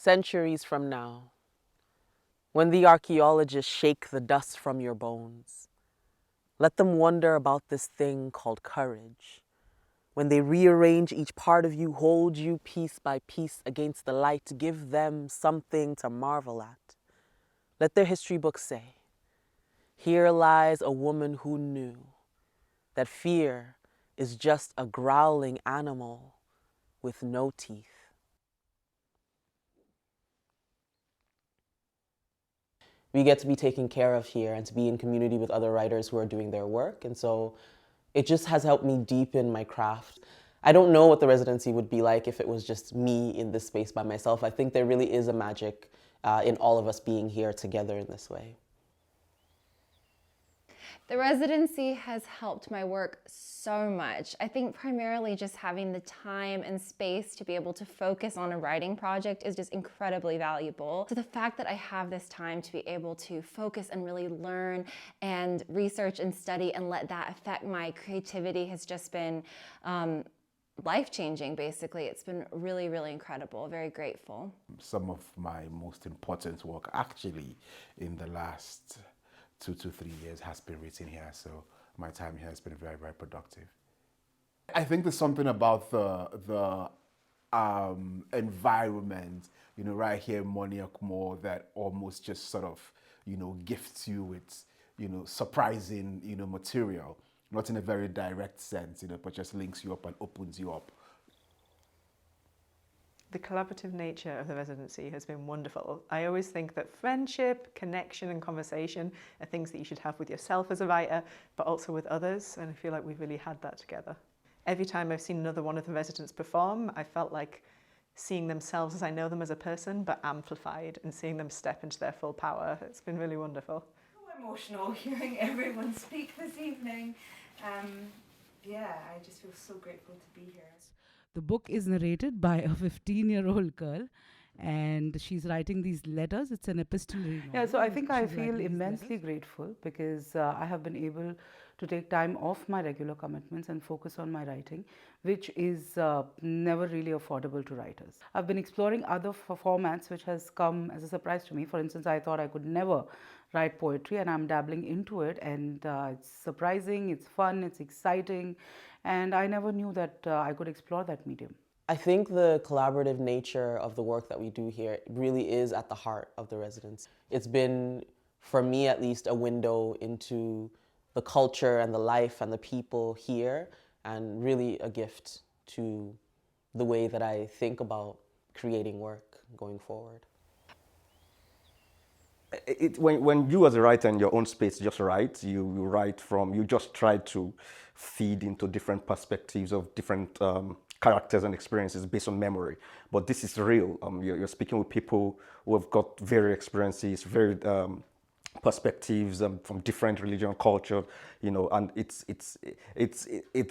Centuries from now, when the archaeologists shake the dust from your bones, let them wonder about this thing called courage. When they rearrange each part of you, hold you piece by piece against the light, give them something to marvel at. Let their history books say, here lies a woman who knew that fear is just a growling animal with no teeth. We get to be taken care of here and to be in community with other writers who are doing their work. And so it just has helped me deepen my craft. I don't know what the residency would be like if it was just me in this space by myself. I think there really is a magic in all of us being here together in this way. The residency has helped my work so much. I think primarily just having the time and space to be able to focus on a writing project is just incredibly valuable. So the fact that I have this time to be able to focus and really learn and research and study and let that affect my creativity has just been life-changing, basically. It's been really, really incredible. Very grateful. Some of my most important work actually in the last 2 to 3 years has been written here, so my time here has been very, very productive. I think there's something about the environment, right here in Moniok Moore that almost just sort of, gifts you with, surprising, material, not in a very direct sense, but just links you up and opens you up. The collaborative nature of the residency has been wonderful. I always think that friendship, connection and conversation are things that you should have with yourself as a writer, but also with others, and I feel like we've really had that together. Every time I've seen another one of the residents perform, I felt like seeing themselves as I know them as a person, but amplified, and seeing them step into their full power. It's been really wonderful. So emotional hearing everyone speak this evening. I just feel so grateful to be here. The book is narrated by a 15-year-old girl, and she's writing these letters. It's an epistolary novel. Yeah, so I think I She's feel writing these immensely letters. grateful because I have been able to take time off my regular commitments and focus on my writing, which is never really affordable to writers. I've been exploring other formats, which has come as a surprise to me. For instance, I thought I could never write poetry, and I'm dabbling into it, and it's surprising, it's fun, it's exciting, and I never knew that I could explore that medium. I think the collaborative nature of the work that we do here really is at the heart of the residency. It's been, for me at least, a window into the culture and the life and the people here, and really a gift to the way that I think about creating work going forward. When you as a writer in your own space just write, you just try to feed into different perspectives of different characters and experiences based on memory. But this is real. You're speaking with people who have got varied experiences, varied perspectives from different religion, culture, and it's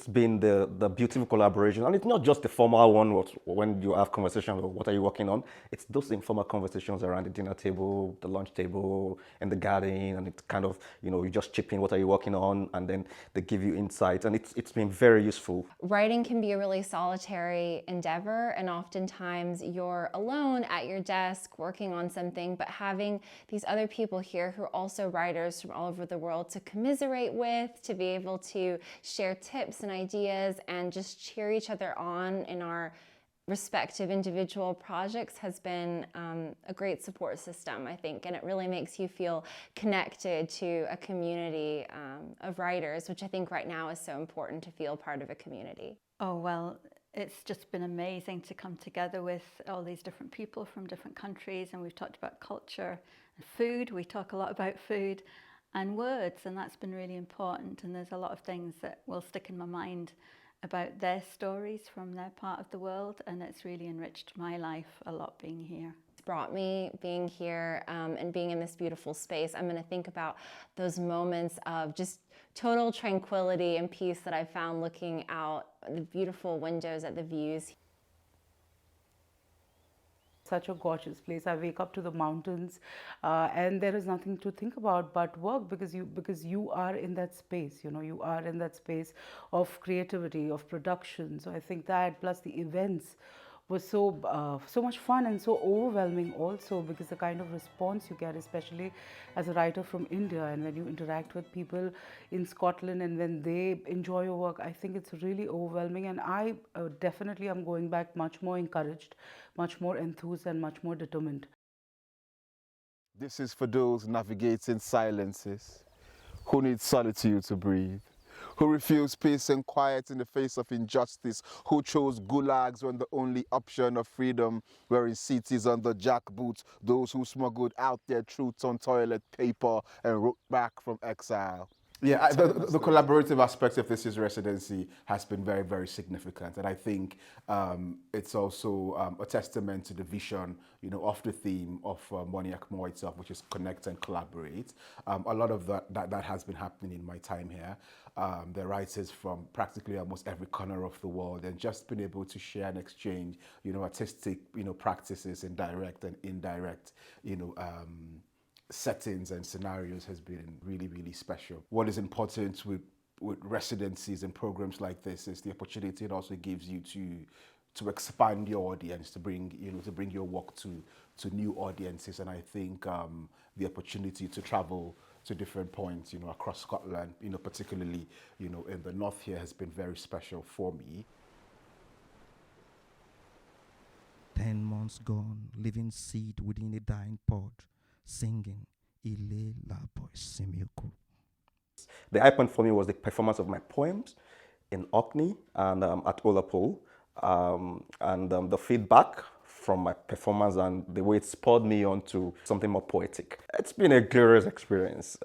been the beautiful collaboration, and it's not just the formal one when you have conversations of what are you working on. It's those informal conversations around the dinner table, the lunch table, and the garden, and it's kind of you just chip in what are you working on, and then they give you insights, and it's been very useful. Writing can be a really solitary endeavor, and oftentimes you're alone at your desk working on something, but having these other people here who are also writers from all over the world to commiserate with, to be able to share tips and ideas and just cheer each other on in our respective individual projects has been a great support system, I think, and it really makes you feel connected to a community of writers, which I think right now is so important, to feel part of a community. Oh, well, it's just been amazing to come together with all these different people from different countries, and we've talked about culture and food. We talk a lot about food and words, and that's been really important, and there's a lot of things that will stick in my mind about their stories from their part of the world, and it's really enriched my life a lot being here. It's brought me being here and being in this beautiful space. I'm going to think about those moments of just total tranquility and peace that I found looking out the beautiful windows at the views. Such a gorgeous place. I wake up to the mountains and there is nothing to think about but work, because you are in that space, you are in that space of creativity, of production. So I think that, plus the events was so much fun and so overwhelming also, because the kind of response you get, especially as a writer from India, and when you interact with people in Scotland and when they enjoy your work, I think it's really overwhelming, and I definitely am going back much more encouraged, much more enthused and much more determined. This is for those navigating silences, who need solitude to breathe, who refuse peace and quiet in the face of injustice, who chose gulags when the only option of freedom were in cities under jackboots, those who smuggled out their truths on toilet paper and wrote back from exile. Yeah, the collaborative aspect of this year's residency has been very, very significant, and I think it's also a testament to the vision, of the theme of Moniac More itself, which is connect and collaborate. A lot of that has been happening in my time here. The writers from practically almost every corner of the world, and just being able to share and exchange, artistic, practices in direct and indirect, settings and scenarios has been really, really special. What is important with residencies and programs like this is the opportunity it also gives you to expand your audience, to bring your work to new audiences. And I think the opportunity to travel to different points, across Scotland, particularly, in the north here, has been very special for me. 10 months gone, living seed within a dying pod, singing Ile Laboy Semioku. The high point for me was the performance of my poems in Orkney and at Olapole, and the feedback from my performance and the way it spurred me on to something more poetic. It's been a glorious experience.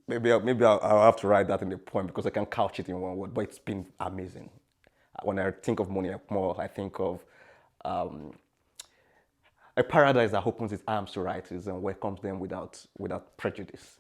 Maybe I'll have to write that in a poem because I can't couch it in one word, but it's been amazing. When I think of Moniac More, I think of a paradise that opens its arms to writers and welcomes them without prejudice.